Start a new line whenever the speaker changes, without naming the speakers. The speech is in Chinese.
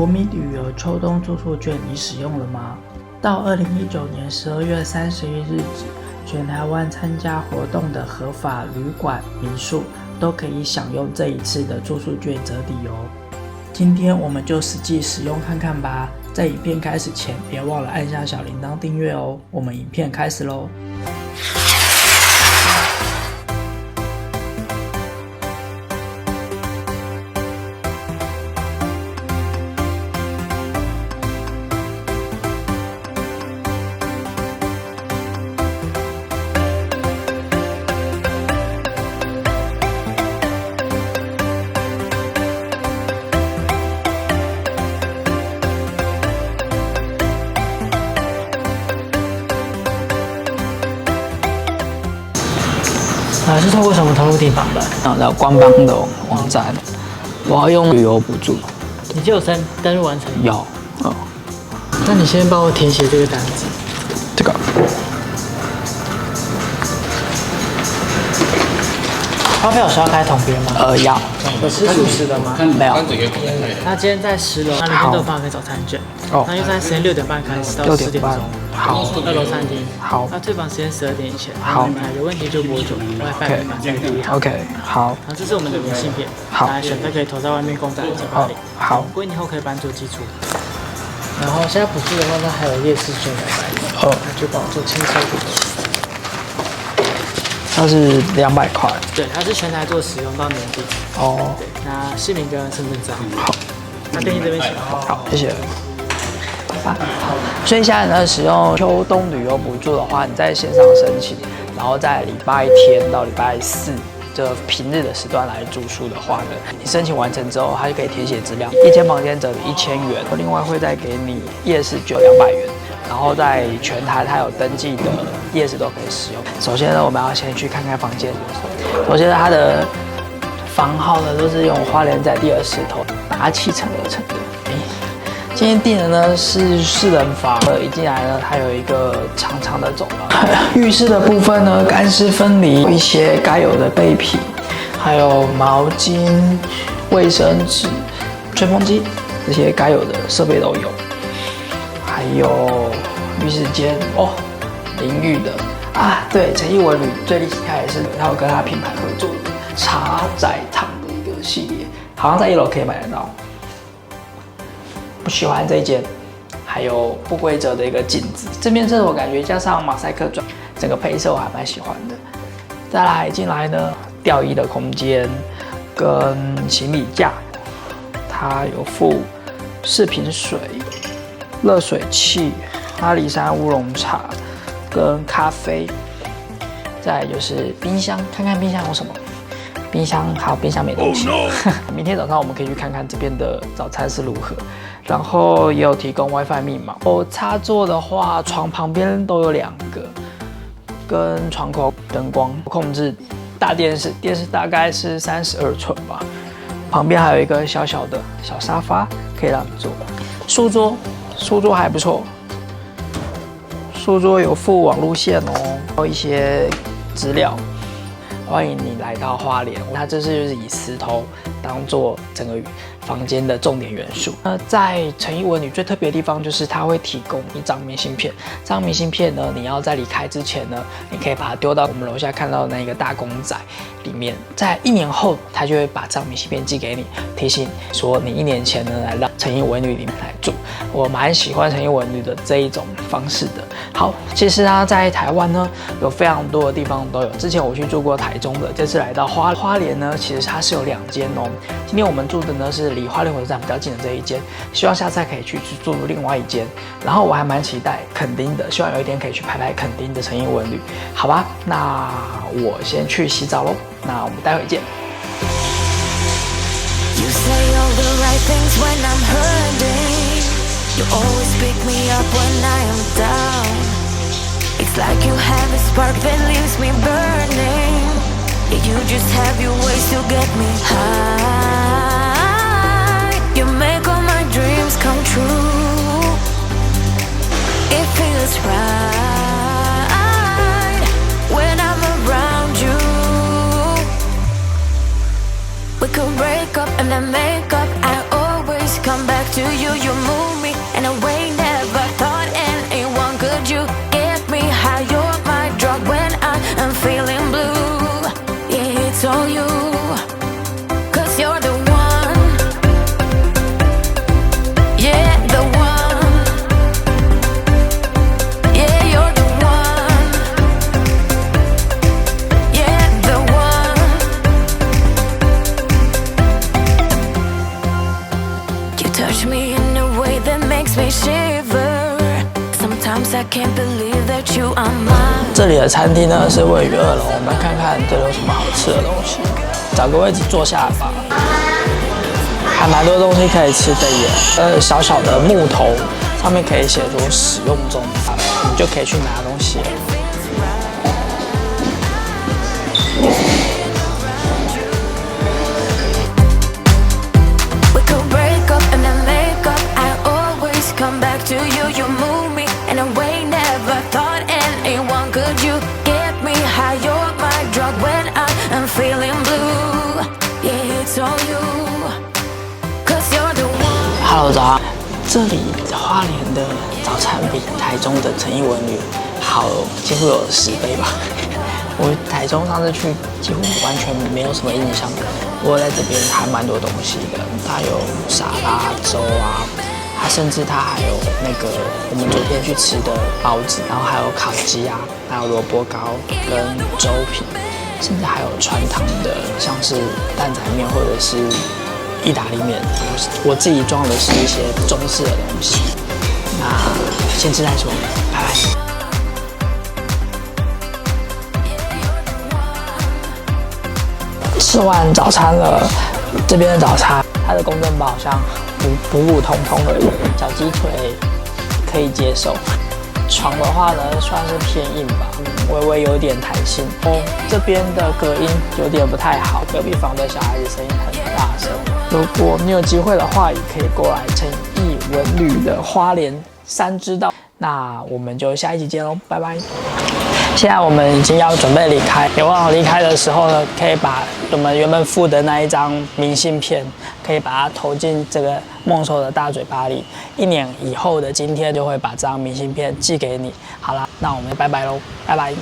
国民旅游秋冬住宿券你使用了吗？到2019年12月31日止，全台湾参加活动的合法旅馆、民宿都可以享用这一次的住宿券折抵哦。今天我们就实际使用看看吧。在影片开始前，别忘了按下小铃铛订阅哦。我们影片开始咯。是透过什么投入订房的？到官方的网站。我要用旅游补助。
你就有登录完成？
有。哦。
那你先帮我填写这个单子。
这个。
发票有需要开统编吗？
要。
有吃熟食的吗？
没有。
他今天在10楼，那里面都有放一个早餐券。哦。那就在时间6点半开始到10点钟。
好
，2楼餐厅。
好。
那退房时间12点以前。
好。
有问题就拨9 ，WiFi 满再订。
OK， 好。
然后这是我们的明信片。
好。
来选择可以投在外面公仔的嘴巴里。
好。
归你后可以搬做基础。然后现在补助的话，那还有夜市券200。那就帮我做清收补助。
它是200块。
对，它是全台做使用到年底。
哦。
对，那姓名跟身份证。
好。
那电信这边请。
好，谢谢。所以现在呢，使用秋冬旅游补助的话，你在线上申请，然后在礼拜天到礼拜四这平日的时段来住宿的话呢，你申请完成之后，它就可以填写资料，1间房间折1000元，另外会再给你夜市券200元，然后在全台它有登记的夜市都可以使用。首先呢，我们要先去看看房间。首先它的房号呢都是用花莲在地的石头打砌成而成的。今天订的呢是4人房，一进来呢，它有一个长长的走廊。浴室的部分呢，干湿分离，一些该有的备品，还有毛巾、卫生纸、吹风机，这些该有的设备都有。还有浴室间哦，淋浴的啊，对，诚毅文旅最厉害的是，它有跟它品牌合作的茶仔汤的一个系列，好像在1楼可以买得到。不喜欢这一间，还有不规则的一个镜子，这边我感觉加上马赛克砖，整个配色我还蛮喜欢的。再来进来呢，吊衣的空间跟行李架，它有附4瓶水、热水器、阿里山乌龙茶跟咖啡。再来就是冰箱，看看冰箱有什么。冰箱好，冰箱没东西。明天早上我们可以去看看这边的早餐是如何。然后也有提供 WiFi 密码。插座的话，床旁边都有2个，跟床口灯光控制。大电视，电视大概是32寸吧。旁边还有一个小小的小沙发，可以让你坐。书桌还不错。书桌有附网路线哦，还有一些资料。欢迎你来到花莲，它这次就是以石头当做整个房间的重点元素。在诚毅文旅最特别的地方就是它会提供一张明信片，这张明信片呢，你要在离开之前呢，你可以把它丢到我们楼下看到的那个大公仔里面，在1年后，它就会把这张明信片寄给你，提醒说你1年前呢来到诚毅文旅里面来住。我蛮喜欢诚毅文旅的这一种方式的。好，其实啊，在台湾呢，有非常多的地方都有。之前我去住过台中的，这次来到花莲呢，其实它是有2间哦。今天我们住的呢是离花莲火车站比较近的这一间，希望下次可以去住另外1间。然后我还蛮期待垦丁的，希望有一天可以去拍拍垦丁的诚毅文旅，好吧？那我先去洗澡喽，那我们待会见。
You always pick me up when I am down. It's like you have a spark that leaves me burning. Yeah, you just have your ways to get me high. You make all my dreams come true. It feels right when I'm around you. We could break up and then make up. I always come back to you. in a way never thought anyone could. You get me high, you're my drug when I am feeling blue. Yeah, it's all you, 'cause you're the one. Yeah, the one. Yeah, you're the one. Yeah, the one. You touch me in a way that makes me shiver. Sometimes I can't believe that you are mine.
这里的餐厅呢是位于2楼，我们看看这里有什么好吃的东西。找个位置坐下来吧，还蛮多东西可以吃的耶。小小的木头上面可以写说使用中，你就可以去拿东西了。
We could break up and then make up. I always come back to you. You move me in a way never thought anyone could. You get me high, you're my drug when I am feeling blue. Yeah, it's all you, 'cause you're the one.
Hello， 早上。这里花莲的早餐比台中的诚毅文旅好几乎有10倍吧。我台中上次去几乎完全没有什么印象，不过在这边还蛮多东西的，它有沙拉、粥啊，它甚至它还有那个我们昨天去吃的包子，然后还有烤鸡啊，还有萝卜糕跟粥品，甚至还有川汤的，像是蛋仔面或者是意大利面。我自己装的是一些中式的东西，那先吃再说，拜拜。吃完早餐了，这边的早餐它的公正包好像普普通通而已，小鸡腿可以接受。床的话呢，算是偏硬吧，微微有点弹性。这边的隔音有点不太好，隔壁房的小孩子声音很大声。如果你有机会的话，也可以过来诚毅文旅的花莲3支道。那我们就下一集见喽，拜拜。现在我们已经要准备离开，别忘了离开的时候呢，可以把我们原本附的那一张明信片，可以把它投进这个梦兽的大嘴巴里。1年以后的今天，就会把这张明信片寄给你。好啦，那我们拜拜喽，拜拜。